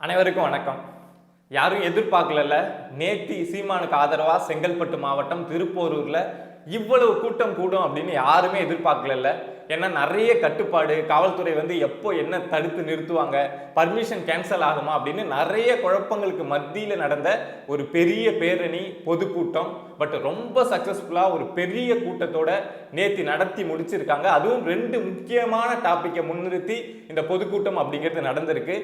அனைவருக்கும் வணக்கம். யாரும் எதிர்பார்க்கல. நேத்தி சீமானுக்கு ஆதரவா செங்கல்பட்டு மாவட்டம் திருப்போரூர்ல இவ்வளவு கூட்டம் கூடும் அப்படின்னு யாருமே எதிர்பார்க்கல. ஏன்னா நிறைய கட்டுப்பாடு, காவல்துறை எப்போ என்ன தடுத்து நிறுத்துவாங்க, பர்மிஷன் கேன்சல் ஆகுமா அப்படின்னு நிறைய குழப்பங்களுக்கு மத்தியில நடந்த ஒரு பெரிய பேரணி பொதுக்கூட்டம். பட் ரொம்ப சக்சஸ்ஃபுல்லா ஒரு பெரிய கூட்டத்தோட நேத்தி நடத்தி முடிச்சிருக்காங்க. அதுவும் ரெண்டு முக்கியமான டாபிக்கை முன்னிறுத்தி இந்த பொதுக்கூட்டம் அப்படிங்கிறது நடந்திருக்கு.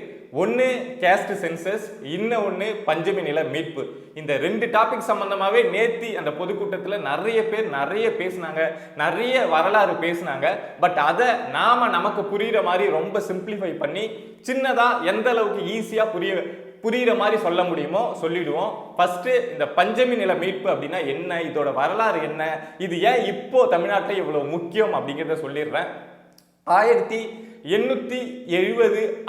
ஒன்னு கேஸ்ட் சென்சஸ், இன்னொன்னு பஞ்சமி நில மீட்பு. இந்த ரெண்டு டாபிக் சம்பந்தமாவே நேத்தி அந்த பொதுக்கூட்டத்தில் நிறைய பேர் நிறைய பேசினாங்க, நிறைய வரலாறு பேசினாங்க. பட் அதை நமக்கு புரியுற மாதிரி ரொம்ப சிம்பிளிஃபை பண்ணி சின்னதா எந்த அளவுக்கு ஈஸியா புரியுற மாதிரி சொல்ல முடியுமோ சொல்லிடுவோம். ஃபர்ஸ்ட் இந்த பஞ்சமி நில மீட்பு அப்படின்னா என்ன, இதோட வரலாறு என்ன, இது ஏன் இப்போ தமிழ்நாட்டில் இவ்வளவு முக்கியம் அப்படிங்கிறத சொல்லிடுறேன். 1870,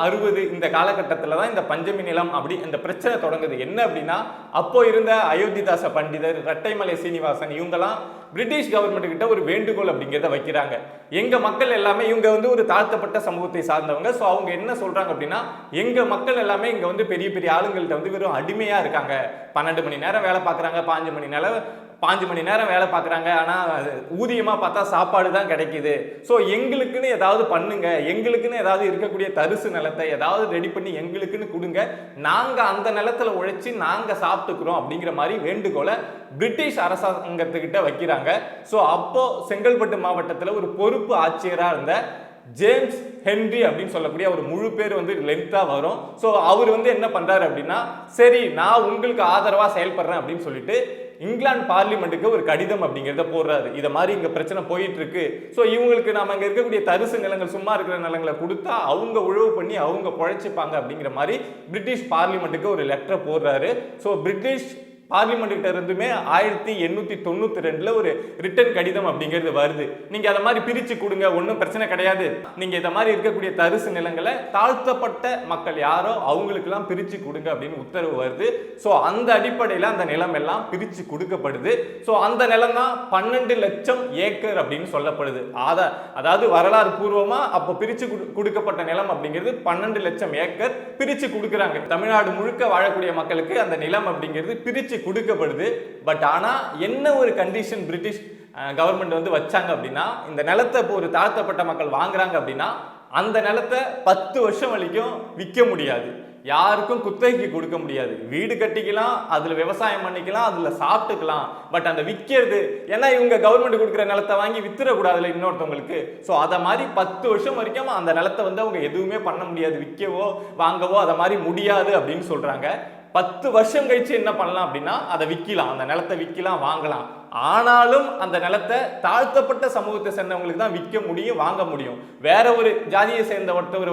60 இந்த காலகட்டத்தில் தான் இந்த பஞ்சமி நிலம் அப்படி இந்த பிரச்சனை தொடங்குது. என்ன அப்படின்னா, அப்போ இருந்த அயோத்திதாச பண்டிதர், இரட்டைமலை சீனிவாசன் இவங்கெல்லாம் பிரிட்டிஷ் கவர்மெண்ட் கிட்ட ஒரு வேண்டுகோள் அப்படிங்கிறத வைக்கிறாங்க. எங்க மக்கள் எல்லாமே இவங்க ஒரு தாழ்த்தப்பட்ட சமூகத்தை சார்ந்தவங்க. ஸோ அவங்க என்ன சொல்றாங்க அப்படின்னா, எங்க மக்கள் எல்லாமே இங்க பெரிய பெரிய ஆளுங்கள்ட்ட வெறும் அடிமையா இருக்காங்க. 12 மணி நேரம் வேலை பார்க்குறாங்க, 5 மணி நேரம் வேலை பார்க்குறாங்க. ஆனால் ஊதியமாக பார்த்தா சாப்பாடு தான் கிடைக்குது. ஸோ எங்களுக்குன்னு ஏதாவது பண்ணுங்க, எங்களுக்குன்னு ஏதாவது இருக்கக்கூடிய தரிசு நிலத்தை ஏதாவது ரெடி பண்ணி எங்களுக்குன்னு கொடுங்க, நாங்கள் அந்த நிலத்தில் உழைச்சி நாங்கள் சாப்பிட்டுக்கிறோம் அப்படிங்கிற மாதிரி வேண்டுகோளை பிரிட்டிஷ் அரசாங்கத்துக்கிட்ட வைக்கிறாங்க. ஸோ அப்போ செங்கல்பட்டு மாவட்டத்தில் ஒரு பொறுப்பு ஆட்சியராக இருந்த ஜேம்ஸ் ஹென்றி அப்படின்னு சொல்லக்கூடிய ஒரு முழு பேர் லென்த்தா வரும். ஸோ அவர் என்ன பண்றாரு அப்படின்னா, சரி நான் உங்களுக்கு ஆதரவா செயல்படுறேன் அப்படின்னு சொல்லிட்டு இங்கிலாந்து பார்லிமெண்ட்டுக்கு ஒரு கடிதம் அப்படிங்கிறத போடுறாரு. இதை மாதிரி இங்க பிரச்சனை போயிட்டு இருக்கு. ஸோ இவங்களுக்கு நாம இங்க இருக்கக்கூடிய தரிசு நிலங்கள், சும்மா இருக்கிற நிலங்களை கொடுத்தா அவங்க உழவு பண்ணி அவங்க பொழைச்சிப்பாங்க அப்படிங்கிற மாதிரி பிரிட்டிஷ் பார்லிமெண்ட்டுக்கு ஒரு லெட்டரை போடுறாரு. ஸோ பிரிட்டிஷ் பார்லிமெண்ட் கிட்ட இருந்துமே 1892 ஒரு ரிட்டன் கடிதம் அப்படிங்கிறது வருது. நீங்க அதை மாதிரி பிரிச்சு கொடுங்க, ஒன்றும் பிரச்சனை கிடையாது, நீங்க இதை மாதிரி இருக்கக்கூடிய தரிசு நிலங்களை தாழ்த்தப்பட்ட மக்கள் யாரோ அவங்களுக்கு எல்லாம் பிரிச்சு கொடுங்க அப்படின்னு உத்தரவு வருது. ஸோ அந்த அடிப்படையில் அந்த நிலம் எல்லாம் பிரிச்சு கொடுக்கப்படுது. ஸோ அந்த நிலம் தான் 12 லட்சம் ஏக்கர் அப்படின்னு சொல்லப்படுது. அதாவது வரலாறு பூர்வமா அப்போ பிரிச்சு கொடுக்கப்பட்ட நிலம் அப்படிங்கிறது 12 லட்சம் ஏக்கர் பிரிச்சு கொடுக்குறாங்க. தமிழ்நாடு முழுக்க வாழக்கூடிய மக்களுக்கு அந்த நிலம் அப்படிங்கிறது பிரிச்சு கொடுக்கப்படுது. பட் ஆனா என்ன ஒரு கண்டிஷன் பிரிட்டிஷ் கவர்மெண்ட் வச்சாங்க அப்படின்னா, இந்த நிலத்தை இப்போ ஒரு தாழ்த்தப்பட்ட மக்கள் வாங்குறாங்க அப்படின்னா அந்த நிலத்தை 10 வருஷம் வரைக்கும் விற்க முடியாது, யாருக்கும் குத்தகைக்கு கொடுக்க முடியாது. வீடு கட்டிக்கலாம், அதுல விவசாயம் பண்ணிக்கலாம், அதுல சாப்பிட்டுக்கலாம். பட் அந்த விற்கிறது, ஏன்னா இவங்க கவர்மெண்ட் கொடுக்குற நிலத்தை வாங்கி வித்துறக்கூடாதுல இன்னொருத்தவங்களுக்கு. ஸோ அதை மாதிரி 10 வருஷம் வரைக்கும் அந்த நிலத்தை அவங்க எதுவுமே பண்ண முடியாது, விற்கவோ வாங்கவோ அதை மாதிரி முடியாது அப்படின்னு சொல்றாங்க. 10 வருஷம் கழிச்சு என்ன பண்ணலாம் அப்படின்னா, அதை விற்கலாம், அந்த நிலத்தை விற்கலாம், வாங்கலாம். ஆனாலும் அந்த நிலத்தை தாழ்த்தப்பட்ட சமூகத்தை சேர்ந்தவங்களுக்கு தான் விற்க முடியும், வாங்க முடியும். வேற ஒரு ஜாதியை சேர்ந்த ஒருத்தவர்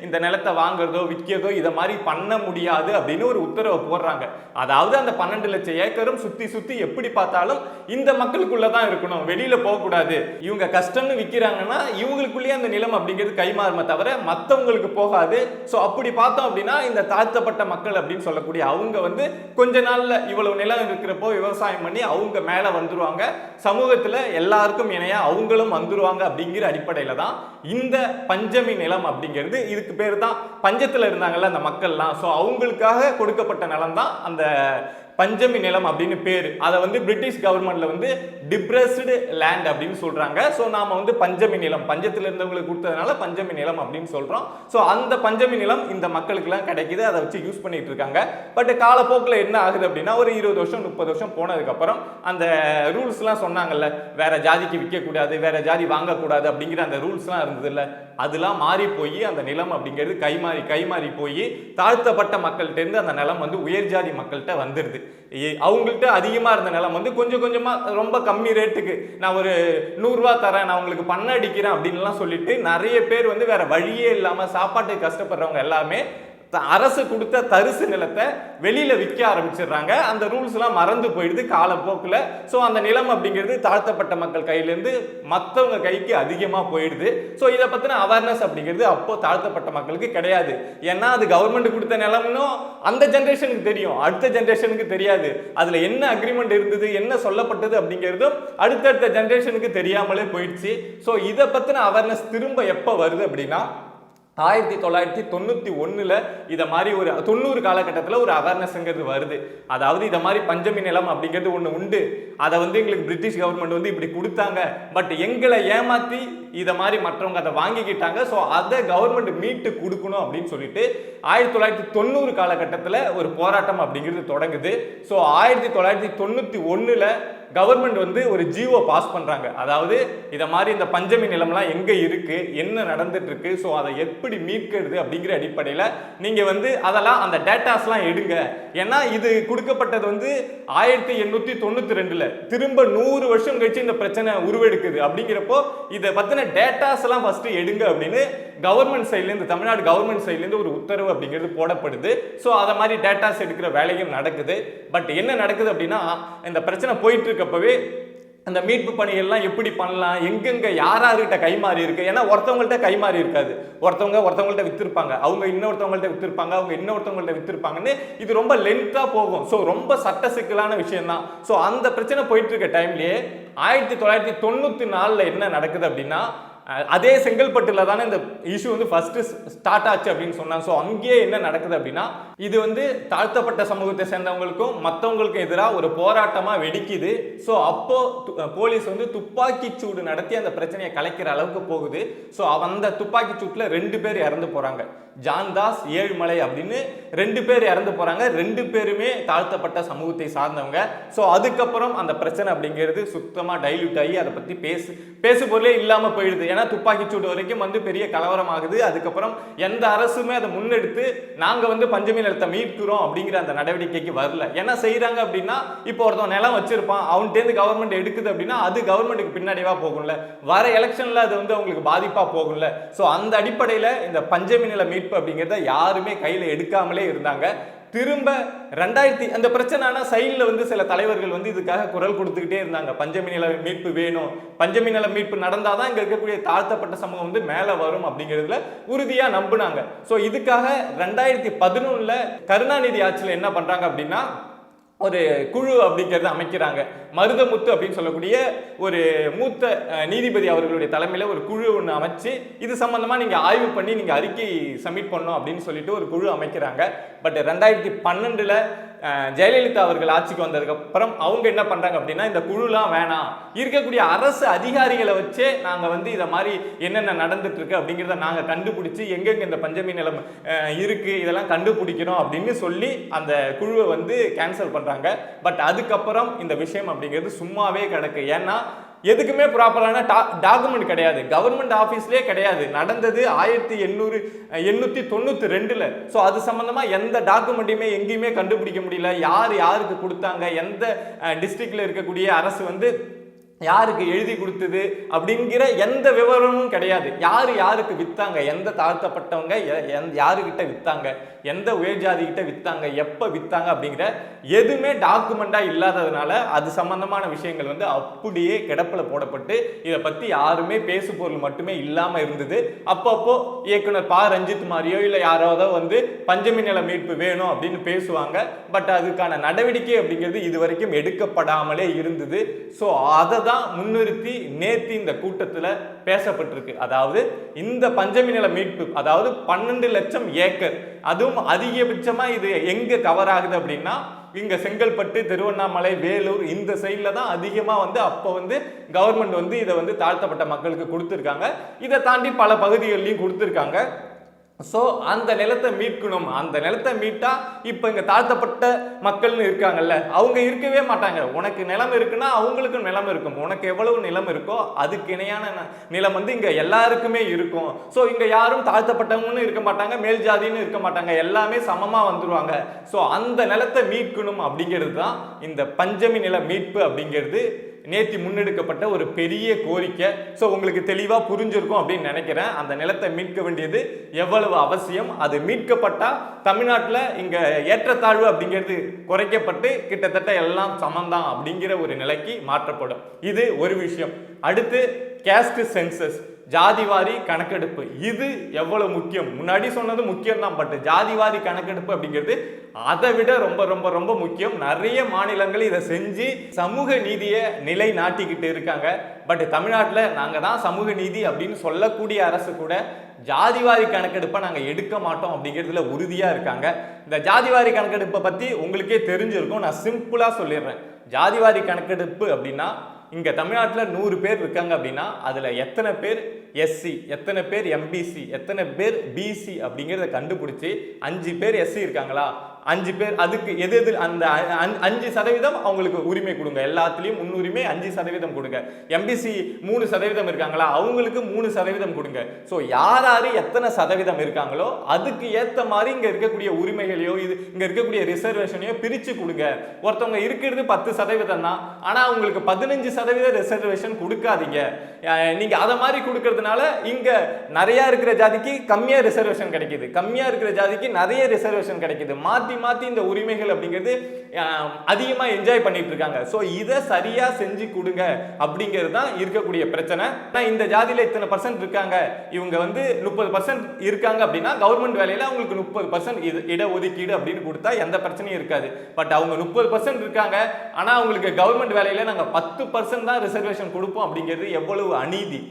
இந்த நிலத்தை வாங்குறதோ விற்கிறதோ இதை மாதிரி பண்ண முடியாது அப்படின்னு ஒரு உத்தரவை போடுறாங்க. அதாவது அந்த 12 லட்சம் ஏக்கரும் சுத்தி சுத்தி எப்படி பார்த்தாலும் இந்த மக்களுக்குள்ளதான் இருக்கணும், வெளியில போகக்கூடாது. இவங்க கஷ்டம்னு விற்கிறாங்கன்னா இவங்களுக்குள்ளேயே அந்த நிலம் அப்படிங்கிறது கைமாறுமே தவிர மற்றவங்களுக்கு போகாது. ஸோ அப்படி பார்த்தோம் அப்படின்னா இந்த தாழ்த்தப்பட்ட மக்கள் அப்படின்னு சொல்லக்கூடிய அவங்க கொஞ்ச நாள்ல இவ்வளவு நிலம் இருக்கிறப்போ விவசாயம் பண்ணி அவங்க மேல வந்துருவாங்க, சமூகத்துல எல்லாருக்கும் இணையா அவங்களும் வந்துருவாங்க அப்படிங்கிற அடிப்படையில தான் இந்த பஞ்சமி நிலம் அப்படிங்கிறது. இதுக்கு பேர் தான் பஞ்சத்துல இருந்தாங்கல்ல அந்த மக்கள்லாம், ஸோ அவங்களுக்காக கொடுக்கப்பட்ட நிலம் தான் அந்த பஞ்சமி நிலம் அப்படின்னு பேரு. அதை பிரிட்டிஷ் கவர்மெண்ட்ல டிப்ரெஸ்டு லேண்ட் அப்படின்னு சொல்றாங்க. ஸோ நாம பஞ்சமி நிலம், பஞ்சத்தில் இருந்தவங்களுக்கு கொடுத்ததுனால பஞ்சமி நிலம் அப்படின்னு சொல்றோம். ஸோ அந்த பஞ்சமி நிலம் இந்த மக்களுக்கு எல்லாம் கிடைக்குது, அதை வச்சு யூஸ் பண்ணிட்டு இருக்காங்க. பட் காலப்போக்கில் என்ன ஆகுது அப்படின்னா, ஒரு 20 வருஷம் 30 வருஷம் போனதுக்கு அப்புறம் அந்த ரூல்ஸ் எல்லாம் சொன்னாங்கல்ல, வேற ஜாதிக்கு விற்க கூடாது, வேற ஜாதி வாங்கக்கூடாது அப்படிங்கிற அந்த ரூல்ஸ் எல்லாம் இருந்தது இல்ல, அதெல்லாம் மாறி போய் அந்த நிலம் அப்படிங்கிறது கைமாறி போய் தாழ்த்தப்பட்ட மக்கள்கிட்ட இருந்து அந்த நிலம் உயர் ஜாதி மக்கள்கிட்ட வந்துருது. அவங்கள்ட்ட அதிகமா இருந்த நிலம் கொஞ்சம் கொஞ்சமா ரொம்ப கம்மி ரேட்டுக்கு நான் ஒரு 100 ரூபா தரேன், நான் உங்களுக்கு பண்ண அடிக்கிறேன் அப்படின்னு சொல்லிட்டு நிறைய பேர் வேற வழியே இல்லாம சாப்பாட்டுக்கு கஷ்டப்படுறவங்க எல்லாமே அரசு கொடுத்த தரிசு நிலத்தை வெளியில விற்க ஆரம்பிச்சிடுறாங்க. அந்த ரூல்ஸ் எல்லாம் மறந்து போயிடுது காலப்போக்கில். ஸோ அந்த நிலம் அப்படிங்கிறது தாழ்த்தப்பட்ட மக்கள் கையிலேருந்து மற்றவங்க கைக்கு அதிகமாக போயிடுது. ஸோ இதை பற்றின அவேர்னஸ் அப்படிங்கிறது அப்போ தாழ்த்தப்பட்ட மக்களுக்கு கிடையாது. ஏன்னா அது கவர்மெண்ட் கொடுத்த நிலம்னு அந்த ஜென்ரேஷனுக்கு தெரியும், அடுத்த ஜென்ரேஷனுக்கு தெரியாது. அதில் என்ன அக்ரிமெண்ட் இருந்தது, என்ன சொல்லப்பட்டது அப்படிங்கிறதும் அடுத்தடுத்த ஜென்ரேஷனுக்கு தெரியாமலே போயிடுச்சு. ஸோ இதை பற்றின அவேர்னஸ் திரும்ப எப்போ வருது அப்படின்னா 1991 இதை மாதிரி ஒரு 90 காலகட்டத்தில் ஒரு அவேர்னஸ்ங்கிறது வருது. அதாவது இதை மாதிரி பஞ்சமி நிலம் அப்படிங்கிறது ஒன்று உண்டு, அதை வந்து எங்களுக்கு பிரிட்டிஷ் கவர்மெண்ட் வந்து இப்படி கொடுத்தாங்க, பட் எங்களை ஏமாற்றி இதை மாதிரி மற்றவங்க அதை வாங்கிக்கிட்டாங்க, ஸோ அதை கவர்மெண்ட் மீட்டு கொடுக்கணும் அப்படின்னு சொல்லிட்டு 1990 காலகட்டத்தில் ஒரு போராட்டம் அப்படிங்கிறது தொடங்குது. ஸோ 1991 கவர்மெண்ட் வந்து ஒரு ஜிஓ பாஸ் பண்றாங்க. அதாவது இத மாதிரி இந்த பஞ்சமி நிலம்லாம் எங்க இருக்கு, என்ன நடந்துட்டு இருக்கு, ஸோ அதை எப்படி மீட்கிறது அப்படிங்கிற அடிப்படையில் நீங்க வந்து அதெல்லாம் அந்த டேட்டாஸ்லாம் எடுங்க. ஏன்னா இது கொடுக்கப்பட்டது வந்து 1892 திரும்ப 100 வருஷம் கழிச்சு இந்த பிரச்சனை உருவெடுக்குது. அப்படிங்கிறப்போ இதை பத்தின டேட்டாஸ் எல்லாம் ஃபர்ஸ்ட் எடுங்க அப்படின்னு கவர்மெண்ட் சைட்லேருந்து, தமிழ்நாடு கவர்மெண்ட் சைட்லேருந்து ஒரு உத்தரவு அப்படிங்கிறது போடப்படுது. ஸோ அதை மாதிரி டேட்டாஸ் எடுக்கிற வேலையும் நடக்குது. பட் என்ன நடக்குது அப்படின்னா, இந்த பிரச்சனை போயிட்டு இருக்கப்பவே அந்த மீட்பு பணிகள்லாம் எப்படி பண்ணலாம், எங்கெங்க யார்கிட்ட கைமாறி இருக்கு, ஏன்னா ஒருத்தவங்கள்ட்ட கைமாறி இருக்காது, ஒருத்தவங்கள்ட்ட வித்திருப்பாங்க, அவங்க இன்னொருத்தவங்கள்ட்ட வித்திருப்பாங்க, அவங்க இன்னொருத்தவங்கள்ட்ட வித்திருப்பாங்கன்னு இது ரொம்ப லென்த்தா போகும். ஸோ ரொம்ப சட்ட சிக்கலான விஷயம் தான். ஸோ அந்த பிரச்சனை போயிட்டு இருக்க டைம்லயே 1994 என்ன நடக்குது அப்படின்னா, அதே செங்கல்பட்டுல தானே இந்த இஷ்யூ வந்து ஃபர்ஸ்ட் ஸ்டார்ட் ஆச்சு அப்படின்னு சொன்னாங்க. ஸோ அங்கேயே என்ன நடக்குது அப்படின்னா, இது வந்து தாழ்த்தப்பட்ட சமூகத்தை சேர்ந்தவங்களுக்கும் மற்றவங்களுக்கும் எதிராக ஒரு போராட்டமா வெடிக்குது. ஸோ அப்போ போலீஸ் வந்து துப்பாக்கி சூடு நடத்தி அந்த பிரச்சனையை கலைக்கிற அளவுக்கு போகுது. ஸோ அந்த துப்பாக்கி சூட்டுல 2 பேர் இறந்து போறாங்க. ஜான்தாஸ், ஏழுமலை அப்படின்னு 2 பேர் இறந்து போறாங்க. 2 பேருமே தாழ்த்தப்பட்ட சமூகத்தை சார்ந்தவங்க. ஸோ அதுக்கப்புறம் அந்த பிரச்சனை அப்படிங்கிறது சுத்தமா டைல்யூட் ஆகி அதை பத்தி பேசு பொருளே இல்லாம போயிடுது. ஏன்னா துப்பாக்கி சூடு வரைக்கும் வந்து பெரிய கலவரம் ஆகுது. அதுக்கப்புறம் எந்த அரசுமே அதை முன்னெடுத்து நாங்க வந்து பஞ்சமி நிலத்தை மீட்கிறோம் அப்படிங்கிற அந்த நடவடிக்கைக்கு வரல. என்ன செய்யறாங்க அப்படின்னா, இப்போ ஒருத்தன் நிலம் வச்சிருப்பான், அவன்கிட்ட கவர்மெண்ட் எடுக்குது அப்படின்னா அது கவர்மெண்ட்டுக்கு பின்னாடிவா போகும்ல, வர எலெக்ஷன்ல அது வந்து அவங்களுக்கு பாதிப்பா போகும்ல. ஸோ அந்த அடிப்படையில் இந்த பஞ்சமி நில மீட்பு அப்படிங்கிறத யாருமே கையில எடுக்காமலே இருந்தாங்க. திரும்ப 2000 அந்த பிரச்சனைனா சைடில் வந்து சில தலைவர்கள் வந்து இதுக்காக குரல் கொடுத்துக்கிட்டே இருந்தாங்க. பஞ்சமி நில மீட்பு வேணும், பஞ்சமி நில மீட்பு நடந்தாதான் இங்க இருக்கக்கூடிய தாழ்த்தப்பட்ட சமூகம் வந்து மேல வரும் அப்படிங்கிறதுல உறுதியா நம்பினாங்க. ஸோ இதுக்காக 2011 கருணாநிதி ஆட்சியில் என்ன பண்றாங்க அப்படின்னா, ஒரு குழு அப்படிங்கிறத அமைக்கிறாங்க. மருதமுத்து அப்படின்னு சொல்லக்கூடிய ஒரு மூத்த நீதிபதி அவர்களுடைய தலைமையில ஒரு குழு ஒன்று அமைச்சு இது சம்பந்தமா நீங்க ஆய்வு பண்ணி நீங்க அறிக்கை சப்மிட் பண்ணணும் அப்படின்னு சொல்லிட்டு ஒரு குழு அமைக்கிறாங்க. பட் 2012 ஜெயலலிதா அவர்கள் ஆட்சிக்கு வந்ததுக்கு அப்புறம் அவங்க என்ன பண்றாங்க அப்படின்னா, இந்த குழுலாம் வேணாம், இருக்கக்கூடிய அரசு அதிகாரிகளை வச்சே நாங்க வந்து இதை மாதிரி என்னென்ன நடந்துட்டு இருக்கு அப்படிங்கிறத நாங்க கண்டுபிடிச்சு எங்கெங்க இந்த பஞ்சமி நிலம் இருக்கு இதெல்லாம் கண்டுபிடிக்கிறோம் அப்படின்னு சொல்லி அந்த குழுவை வந்து கேன்சல் பண்றாங்க. பட் அதுக்கப்புறம் இந்த விஷயம் அப்படிங்கிறது சும்மாவே கிடக்கு. ஏன்னா எதுக்குமே ப்ராப்பரான டாக்குமெண்ட் கிடையாது, கவர்மெண்ட் ஆஃபீஸ்லேயே கிடையாது. நடந்தது 1892. ஸோ அது சம்பந்தமா எந்த டாக்குமெண்ட்டையுமே எங்கேயுமே கண்டுபிடிக்க முடியல. யாருக்கு கொடுத்தாங்க, எந்த டிஸ்ட்ரிக்ட்ல இருக்கக்கூடிய அரசு வந்து யாருக்கு எழுதி கொடுத்தது அப்படிங்கிற எந்த விவரமும் கிடையாது. யாருக்கு வித்தாங்க, எந்த தாழ்த்தப்பட்டவங்க யாருக்கிட்ட வித்தாங்க, எந்த உயர்ஜாதி கிட்ட வித்தாங்க, எப்ப வித்தாங்க அப்படிங்கிற எதுவுமே டாக்குமெண்டா இல்லாததுனால அது சம்பந்தமான விஷயங்கள் வந்து அப்படியே கிடப்பில் போடப்பட்டு இதை பத்தி யாருமே பேசு பொருள் மட்டுமே இல்லாம இருந்தது. அப்பப்போ இயக்குனர் பா ரஞ்சித் மாதிரியோ இல்லை யாராவதோ வந்து பஞ்சமி நில மீட்பு வேணும் அப்படின்னு பேசுவாங்க. பட் அதுக்கான நடவடிக்கை அப்படிங்கிறது இது வரைக்கும் எடுக்கப்படாமலே இருந்தது. ஸோ அதை முன்னிறுத்தி நேத்தி இந்த கூட்டத்தில் பேசப்பட்டிருக்கு. அதாவது இந்த பஞ்சமி நில மீட்பு, அதாவது 12 லட்சம் ஏக்கர், அதுவும் அதிகபட்சமா இது எங்க கவர் ஆகுது அப்படின்னா இங்க செங்கல்பட்டு, திருவண்ணாமலை, வேலூர் இந்த சைட்ல தான் அதிகமா வந்து அப்போ வந்து கவர்மெண்ட் வந்து இதை வந்து தாழ்த்தப்பட்ட மக்களுக்கு கொடுத்துருக்காங்க. இதை தாண்டி பல பகுதிகளிலையும் கொடுத்துருக்காங்க. ஸோ அந்த நிலத்தை மீட்கணும். அந்த நிலத்தை மீட்டா இப்போ இங்கே தாழ்த்தப்பட்ட மக்கள்னு இருக்காங்கல்ல, அவங்க இருக்கவே மாட்டாங்க. உனக்கு நிலம் இருக்குன்னா அவங்களுக்கும் நிலம் இருக்கும். உனக்கு எவ்வளவு நிலம் இருக்கோ அதுக்கு இணையான நிலம் வந்து இங்கே எல்லாருக்குமே இருக்கும். ஸோ இங்கே யாரும் தாழ்த்தப்பட்டவங்கன்னு இருக்க மாட்டாங்க, மேல் ஜாதின்னு இருக்க மாட்டாங்க, எல்லாமே சமமாக வந்துருவாங்க. ஸோ அந்த நிலத்தை மீட்கணும் அப்படிங்கிறது தான் இந்த பஞ்சமி நில மீட்பு அப்படிங்கிறது நேற்று முன்னெடுக்கப்பட்ட ஒரு பெரிய கோரிக்கை. ஸோ உங்களுக்கு தெளிவாக புரிஞ்சிருக்கும் அப்படின்னு நினைக்கிறேன். அந்த நிலத்தை மீட்க வேண்டியது எவ்வளவு அவசியம், அது மீட்கப்பட்டா தமிழ்நாட்டில் இங்கே ஏற்றத்தாழ்வு அப்படிங்கிறது குறைக்கப்பட்டு கிட்டத்தட்ட எல்லாம் சமந்தான் அப்படிங்கிற ஒரு நிலைக்கு மாற்றப்படும். இது ஒரு விஷயம். அடுத்து கேஸ்ட் சென்சஸ், ஜாதிவாரி கணக்கெடுப்பு. இது எவ்வளவு முக்கியம், முன்னாடி சொன்னது முக்கியம் தான், பட் ஜாதிவாரி கணக்கெடுப்பு அப்படிங்கிறது அதை விட ரொம்ப ரொம்ப ரொம்ப முக்கியம். நிறைய மாநிலங்கள் இதை செஞ்சு சமூக நீதியை நிலை நாட்டிக்கிட்டு இருக்காங்க. பட் தமிழ்நாட்டில் நாங்கள் தான் சமூக நீதி அப்படின்னு சொல்லக்கூடிய அரசு கூட ஜாதிவாரி கணக்கெடுப்பை நாங்கள் எடுக்க மாட்டோம் அப்படிங்கிறதுல உறுதியாக இருக்காங்க. இந்த ஜாதிவாரி கணக்கெடுப்பை பற்றி உங்களுக்கே தெரிஞ்சிருக்கும், நான் சிம்பிளாக சொல்லிடுறேன். ஜாதிவாரி கணக்கெடுப்பு அப்படின்னா இங்கே தமிழ்நாட்டில் 100 பேர் இருக்காங்க அப்படின்னா அதில் எத்தனை பேர் எஸ்சி, எத்தனை பேர் எம்பிசி, எத்தனை பேர் பிசி அப்படிங்கிறத கண்டுபிடிச்சி 5 பேர் எஸ்சி இருக்காங்களா, 5 பேர் அதுக்கு எது எது அந்த 5% அவங்களுக்கு உரிமை கொடுங்க, எல்லாத்துலேயும் முன்னுரிமை 5% கொடுங்க. எம்பிசி 3% இருக்காங்களா, அவங்களுக்கு 3% கொடுங்க. ஸோ யார் யார் எத்தனை சதவீதம் இருக்காங்களோ அதுக்கு ஏற்ற மாதிரி இங்கே இருக்கக்கூடிய உரிமைகளையோ இங்கே இருக்கக்கூடிய ரிசர்வேஷனையோ பிரித்து கொடுங்க. ஒருத்தவங்க இருக்கிறது 10% தான், ஆனால் அவங்களுக்கு 15% ரிசர்வேஷன் கொடுக்காதீங்க. நீங்கள் அதை மாதிரி கொடுக்கறதுனால இங்கே நிறையா இருக்கிற ஜாதிக்கு கம்மியாக ரிசர்வேஷன் கிடைக்குது, கம்மியாக இருக்கிற ஜாதிக்கு நிறைய ரிசர்வேஷன் கிடைக்குது. மாற்றி இந்த உரிமைகள் அப்படிங்கிறது அதிகமாக என்ஜாய் பண்ணிட்டு இருக்காங்க. ஸோ இதை சரியா செஞ்சு கொடுங்க அப்படிங்கிறது தான் இருக்கக்கூடிய பிரச்சனை. இந்த ஜாதியில இத்தனை % இருக்காங்க, இவங்க 30% இருக்காங்க அப்படின்னா கவர்மெண்ட் வேலையில அவங்களுக்கு 30% இடஒதுக்கீடு அப்படின்னு கொடுத்தா எந்த பிரச்சனையும் இருக்காது. பட் அவங்க 30% இருக்காங்க, ஆனா அவங்களுக்கு கவர்மெண்ட் வேலையில நாங்க 10% தான் ரிசர்வேஷன் கொடுப்போம் அப்படிங்கிறது எவ்வளவு அநீதி.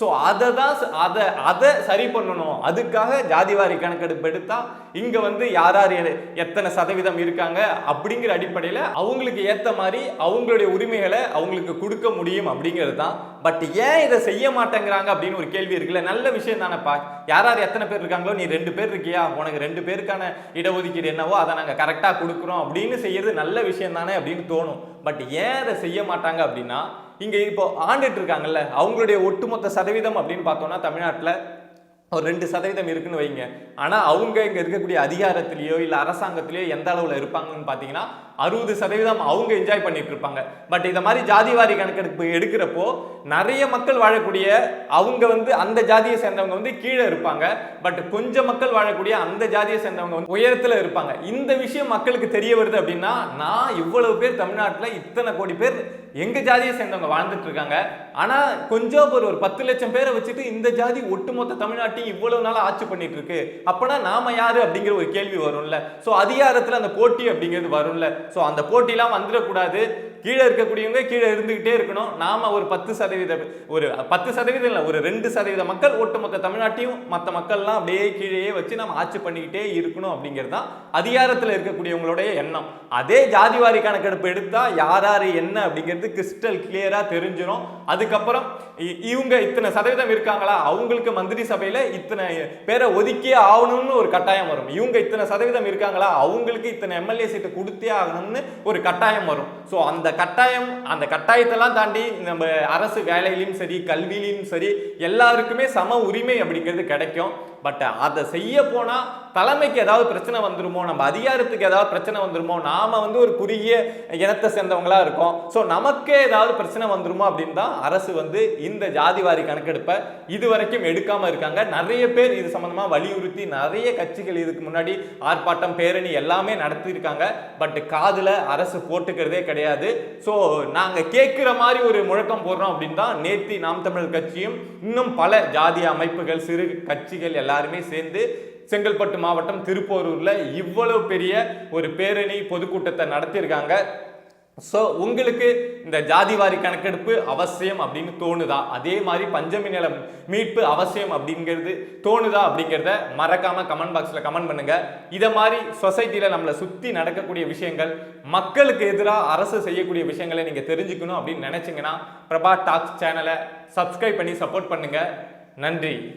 ஸோ அதை சரி பண்ணணும். அதுக்காக ஜாதிவாரி கணக்கெடுப்பு எடுத்தா இங்க யார் எத்தனை சதவீதம் இருக்காங்க அப்படிங்கிற அடிப்படையில் அவங்களுக்கு ஏற்ற மாதிரி அவங்களுடைய உரிமைகளை அவங்களுக்கு கொடுக்க முடியும் அப்படிங்கிறது தான். பட் ஏன் இதை செய்ய மாட்டேங்கிறாங்க அப்படின்னு ஒரு கேள்வி இருக்குல்ல. நல்ல விஷயம் தானேப்பா, யார் எத்தனை பேர் இருக்காங்களோ, நீ 2 பேர் இருக்கியா, உனக்கு 2 பேருக்கான இடஒதுக்கீடு என்னவோ அதை நாங்கள் கரெக்டாக கொடுக்குறோம் அப்படின்னு செய்யறது நல்ல விஷயம் தானே அப்படின்னு தோணும். பட் ஏன் அதை செய்ய மாட்டாங்க அப்படின்னா, இங்க இப்போ ஆண்டுட்டு இருக்காங்கல்ல, அவங்களுடைய ஒட்டுமொத்த சதவீதம் அப்படின்னு பார்த்தோம்னா தமிழ்நாட்டில் ஒரு 2% இருக்குன்னு வைங்க. ஆனால் அவங்க இங்கே இருக்கக்கூடிய அதிகாரத்திலேயோ இல்லை அரசாங்கத்திலேயோ எந்த அளவில் இருப்பாங்கன்னு பார்த்தீங்கன்னா 60% அவங்க என்ஜாய் பண்ணிட்டு இருப்பாங்க. பட் இந்த மாதிரி ஜாதிவாரி கணக்கெடுப்பு எடுக்கிறப்போ நிறைய மக்கள் வாழக்கூடிய அவங்க அந்த ஜாதியை சேர்ந்தவங்க கீழே இருப்பாங்க. பட் கொஞ்சம் மக்கள் வாழக்கூடிய அந்த ஜாதியை சேர்ந்தவங்க உயரத்தில் இருப்பாங்க. இந்த விஷயம் மக்களுக்கு தெரிய வருது அப்படின்னா, நான் இவ்வளவு பேர் தமிழ்நாட்டில் இத்தனை கோடி பேர் எங்க ஜாதியை சேர்ந்தவங்க வாழ்ந்துட்டு இருக்காங்க, ஆனா கொஞ்சம் ஒரு 10 லட்சம் பேரை வச்சுட்டு இந்த ஜாதி ஒட்டுமொத்த தமிழ்நாட்டையும் இவ்வளவு நாளா ஆட்சி பண்ணிட்டு இருக்கு, அப்பனா நாம யாரு அப்படிங்கிற ஒரு கேள்வி வரும்ல. சோ அதிகாரத்துல அந்த போட்டி அப்படிங்கிறது வரும்ல. சோ அந்த போட்டிலாம் வந்துடக்கூடாது. கீழே இருக்கக்கூடியவங்க கீழே இருந்துகிட்டே இருக்கணும். நாம ஒரு 10% ஒரு 10% இல்லை, ஒரு 2% மக்கள் ஒட்டுமொத்த தமிழ்நாட்டையும் மற்ற மக்கள்லாம் அப்படியே கீழே வச்சு நம்ம ஆட்சி பண்ணிக்கிட்டே இருக்கணும் அப்படிங்கிறது தான் அதிகாரத்தில் இருக்கக்கூடியவங்களுடைய எண்ணம். அதே ஜாதிவாரி கணக்கெடுப்பு எடுத்தா யார் என்ன அப்படிங்கிறது கிறிஸ்டல் கிளியரா தெரிஞ்சிடும். அதுக்கப்புறம் இவங்க இத்தனை சதவீதம் இருக்காங்களா, அவங்களுக்கு மந்திரி சபையில இத்தனை பேரை ஒதுக்கியே ஆகணும்னு ஒரு கட்டாயம் வரும். இவங்க இத்தனை சதவீதம் இருக்காங்களா, அவங்களுக்கு இத்தனை எம்எல்ஏ சீட்டு கொடுத்தே ஆகணும்னு ஒரு கட்டாயம் வரும். ஸோ அந்த கட்டாயத்தெல்லாம் தாண்டி நம்ம அரசு வேலையிலும் சரி கல்வியிலும் சரி எல்லாருக்குமே சம உரிமை அப்படிங்கிறது கிடைக்கும். பட் அதை செய்ய போனா தலைமைக்கு ஏதாவது பிரச்சனை வந்துருமோ, நம்ம அதிகாரத்துக்கு ஏதாவது பிரச்சனை வந்துருமோ, நாம ஒரு குறுகிய இனத்தை சேர்ந்தவங்களா இருக்கோம், ஸோ நமக்கே ஏதாவது பிரச்சனை வந்துருமோ அப்படின்னு தான் அரசு இந்த ஜாதிவாரி கணக்கெடுப்பை இதுவரைக்கும் எடுக்காம இருக்காங்க. நிறைய பேர் இது சம்பந்தமா வலியுறுத்தி நிறைய கட்சிகள் இதுக்கு முன்னாடி ஆர்ப்பாட்டம் பேரணி எல்லாமே நடத்தியிருக்காங்க. பட் காதுல அரசு போட்டுக்கிறதே கிடையாது. ஸோ நாங்க கேட்கிற மாதிரி ஒரு முழக்கம் போடுறோம் அப்படின்னு தான் நேத்தி நாம் தமிழர் கட்சியும் இன்னும் பல ஜாதி அமைப்புகள் சிறு கட்சிகள் எல்லாருமே சேர்ந்து செங்கல்பட்டு மாவட்டம் திருப்போரூர்ல இவ்வளவு பெரிய ஒரு பேரணி பொதுக்கூட்டத்தை நடத்தியிருக்காங்க. ஸோ உங்களுக்கு இந்த ஜாதிவாரி கணக்கெடுப்பு அவசியம் அப்படின்னு தோணுதா, அதே மாதிரி பஞ்சமி நிலம் மீட்பு அவசியம் அப்படிங்கிறது தோணுதா அப்படிங்கிறத மறக்காம கமெண்ட் பாக்ஸ்ல கமெண்ட் பண்ணுங்க. இதை மாதிரி சொசைட்டில நம்மளை சுத்தி நடக்கக்கூடிய விஷயங்கள், மக்களுக்கு எதிராக அரசு செய்யக்கூடிய விஷயங்களை நீங்க தெரிஞ்சுக்கணும் அப்படின்னு நினைச்சீங்கன்னா பிரபா டாக்ஸ் சேனலை சப்ஸ்கிரைப் பண்ணி சப்போர்ட் பண்ணுங்க. நன்றி.